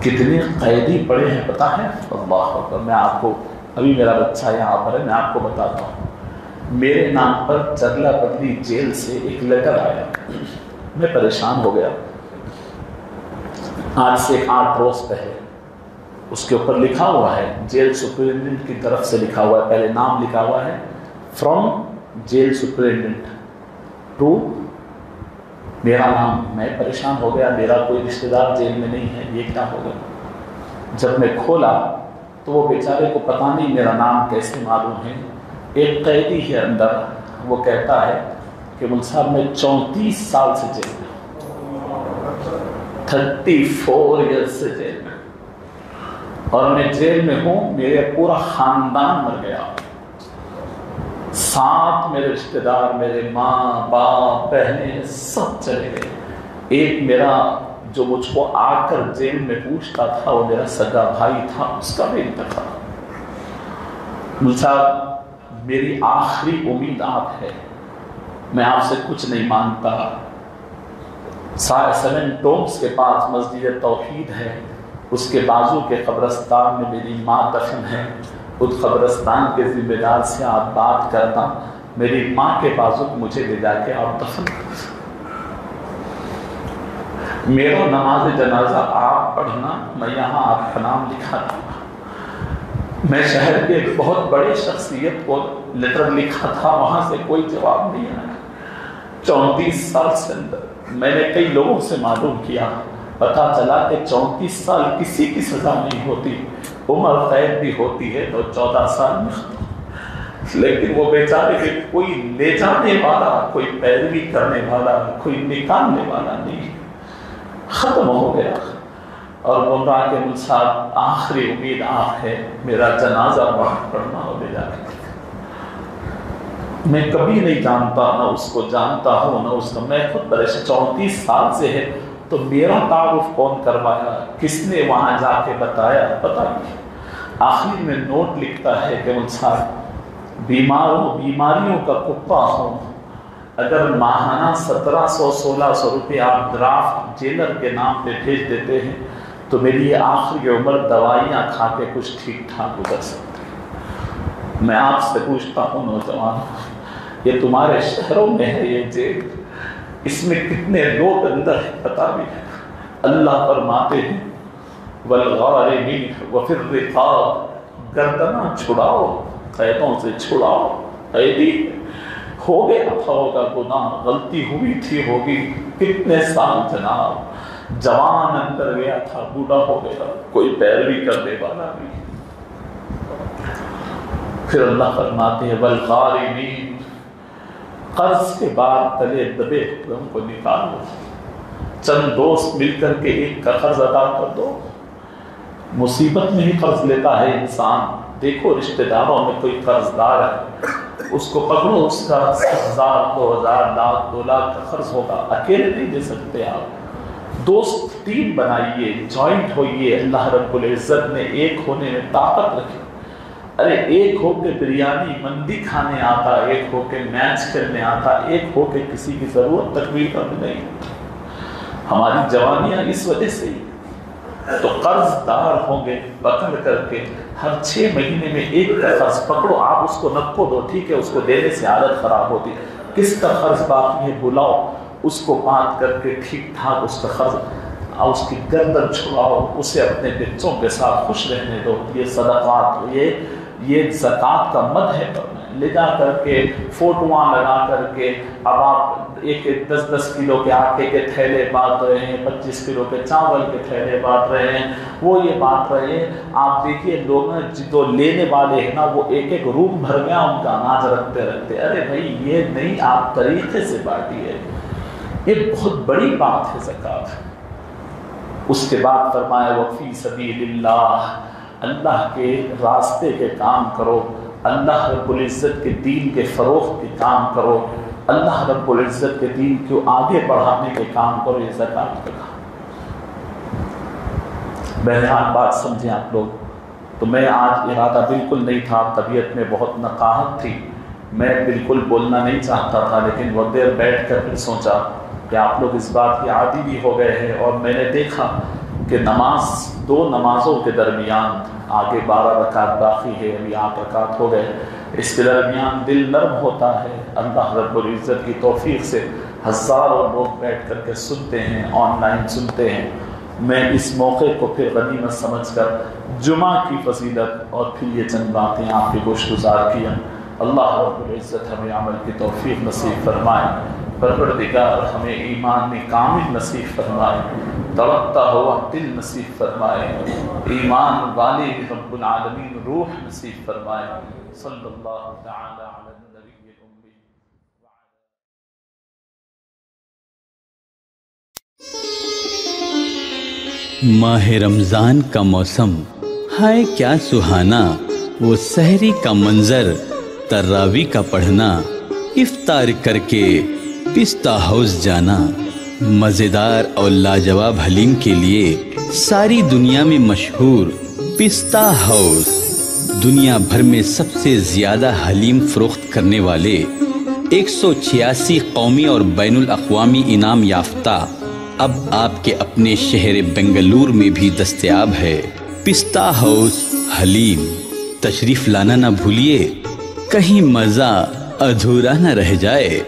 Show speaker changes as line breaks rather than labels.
کتنے قیدی پڑے ہیں پتہ ہے؟ اللہ اکبر. میں آپ کو ابھی میرا بچہ یہاں پر ہے، میں آپ کو بتاتا ہوں. میرے نام پر چرلا پتلی جیل سے ایک لیٹر آیا. میں پریشان ہو گیا. آج سے 8 روز پہلے اس کے اوپر لکھا ہوا ہے، جیل سپرنٹینڈنٹ کی طرف سے لکھا ہوا ہے. پہلے نام لکھا ہوا ہے فرام جیل سپرنٹینڈنٹ ٹو میرا نام. میں پریشان ہو گیا، میرا کوئی رشتہ دار جیل میں نہیں ہے، یہ کیا ہو گیا؟ جب میں کھولا تو وہ بیچارے کو پتہ نہیں میرا نام کیسے معلوم ہے. ایک قیدی ہے اندر، وہ کہتا ہے کہ مل صاحب میں 34 سال سے جیل میں ہوں، 34 ایئرس سے جیل میں، اور میں جیل میں ہوں. میرے پورا خاندان مر گیا، 7 میرے رشتہ دار، میرے ماں باپ بہنیں سب چلے گئے. ایک میرا جو مجھ کو آ کر جیل میں پوچھتا تھا وہ میرا سگا بھائی تھا، اس کا بھی انتقال. مل صاحب میری آخری امید آپ ہے، میں آپ سے کچھ نہیں مانگتا. 7 ٹومس کے پاس مسجد توحید ہے، اس کے بازو کے قبرستان میں میری ماں دفن ہے. اس قبرستان کے ذمہ دار سے آپ بات کرنا، میری ماں کے بازو مجھے لے جا کے آپ دفن کر. میرا نماز جنازہ آپ پڑھنا، میں یہاں آپ کا نام لکھا تھا. میں شہر کے ایک بہت بڑے شخصیت کو لیٹر لکھا تھا، وہاں سے کوئی جواب نہیں آیا. 34 سال سے اندر میں نے کئی لوگوں سے معلوم کیا، پتا چلا کہ 34 سال کسی کی سزا نہیں ہوتی، عمر قید بھی ہوتی ہے تو 14 سال میں ختم. لیکن وہ بیچارے کے کوئی لے جانے والا، کوئی پیروی کرنے والا، کوئی نکالنے والا نہیں، ختم ہو گیا. اور بول رہا کہ مجھ صاحب آخری امید آپ ہے، میرا جنازہ وہاں پڑھنا ہو لے جا کے. میں کبھی نہیں جانتا، نہ اس کو جانتا ہوں نہ اس کا. میں خود پریشان، 34 سال سے ہے تو میرا تعارف کون کروایا، کس نے وہاں جا کے بتایا، پتہ نہیں. آخر میں نوٹ لکھتا ہے کہ مجھ صاحب بیماریوں کا کتا ہوں، اگر ماہانہ 1700-1600 روپے آپ ڈرافٹ جیلر کے نام پہ بھیج دیتے ہیں تو میری یہ آخری عمر دوائیاں کھا کے کچھ ٹھیک ٹھاک گزر سکتی ہے. میں آپ سے پوچھتا ہوں نوجوان، یہ تمہارے شہروں میں ہے یہ جیل، اس میں کتنے لوگ اندر ہیں پتہ بھی ہے؟ اللہ فرماتے ہیں والغارمین وفی الرقاب، گردناں چھڑاؤ، قیدوں سے چھڑاؤ. قیدی ہو گیا تھا ہوگا گناہ، غلطی ہوئی تھی ہوگی. کتنے سال جناب، جوان اندر گیا تھا، بوڑھا ہو گیا، کوئی پیروی کرنے والا نہیں. پھر اللہ فرماتے ہیں والغارمین، قرض کے بعد تلے دبے ہوئے ان کو نکالو. چند دوست مل کر کے ایک کا قرض ادا کر دو. مصیبت میں ہی قرض لیتا ہے انسان. دیکھو رشتہ داروں میں کوئی قرض دار ہے، اس کو پکڑو، اس کا 1000 2000 لاکھ 2 لاکھ کا قرض ہوگا، اکیلے نہیں دے سکتے آپ. دوست ٹیم بنائیے، جوائنٹ ہوئیے. اللہ رب العزت نے ایک ہونے میں طاقت رکھی. ارے ایک ہو کے بریانی مندی کھانے آتا، ایک ہو کے میچ کھیلنے آتا، ایک ہو کے کسی کی ضرورت تک بھی نہیں. ہماری جوانیاں اس وجہ سے ہی. تو قرض دار ہوں گے پکڑ کر کے ہر 6 مہینے میں ایک کا قرض پکڑو. آپ اس کو نکو دو، ٹھیک ہے، اس کو دینے سے عادت خراب ہوتی ہے. کس کا قرض باقی ہے بلاؤ، اس کو بات کر کے ٹھیک ٹھاک اس کا قرض، اس کی گردن چھڑاؤ، اسے اپنے بچوں کے ساتھ خوش رہنے دو. یہ صدقات، یہ زکوٰۃ کا مد ہے. لے جا کر کے فوٹواں لگا کر کے اب آپ 10-10 کلو کے آٹے کے تھیلے بانٹ رہے ہیں، 25 کلو کے چاول کے تھیلے بانٹ رہے ہیں، وہ یہ بانٹ رہے ہیں. آپ دیکھیے لوگ جو لینے والے ہیں نا، وہ ایک روم بھر گیا ان کا اناج رکھتے رکھتے. ارے بھائی یہ نہیں، آپ طریقے سے بانٹیے. یہ بہت بڑی بات ہے زکوٰۃ. اس کے بعد فرمایا وفی سبیل اللہ، اللہ کے راستے کے کام کرو، اللہ رب العزت کے دین کے فروغ کے کام کرو، اللہ رب العزت کے دین کو آگے بڑھانے کے کام کرو. یہ زکوٰۃ کا کام. بہرحال بات سمجھیں آپ لوگ. تو میں آج ارادہ بالکل نہیں تھا، طبیعت میں بہت نقاہت تھی، میں بالکل بولنا نہیں چاہتا تھا، لیکن بہت دیر بیٹھ کر پھر سوچا کہ آپ لوگ اس بات کے عادی بھی ہو گئے ہیں، اور میں نے دیکھا کہ دو نمازوں کے درمیان آگے 12 رکعت باقی ہے، ابھی 8 رکعت ہو گئے، اس کے درمیان دل نرم ہوتا ہے۔ اللہ رب العزت کی توفیق سے ہزاروں لوگ بیٹھ کر کے سنتے ہیں، آن لائن سنتے ہیں۔ میں اس موقع کو پھر غنیمت سمجھ کر جمعہ کی فضیلت اور پھر یہ چند باتیں آپ کے گوش گزار کیا۔ اللہ رب العزت ہمیں عمل کی توفیق نصیب فرمائے، پروردگار ہمیں ایمان کامل نصیب فرمائے، توقع ہوا دل نصیب فرمائے، ایمان والی رب العالمین روح نصیب فرمائے۔ صلی اللہ تعالی علی النبی الأمی۔
ماہ رمضان کا موسم، ہائے کیا سہانا، وہ سحری کا منظر، تراوی کا پڑھنا، افطار کر کے پستہ ہاؤس جانا، مزیدار اور لاجواب حلیم کے لیے ساری دنیا میں مشہور پستہ ہاؤس، دنیا بھر میں سب سے زیادہ حلیم فروخت کرنے والے، 186 قومی اور بین الاقوامی انعام یافتہ، اب آپ کے اپنے شہر بنگلور میں بھی دستیاب ہے پستہ ہاؤس حلیم۔ تشریف لانا نہ بھولیے، کہیں مزہ ادھورا نہ رہ جائے۔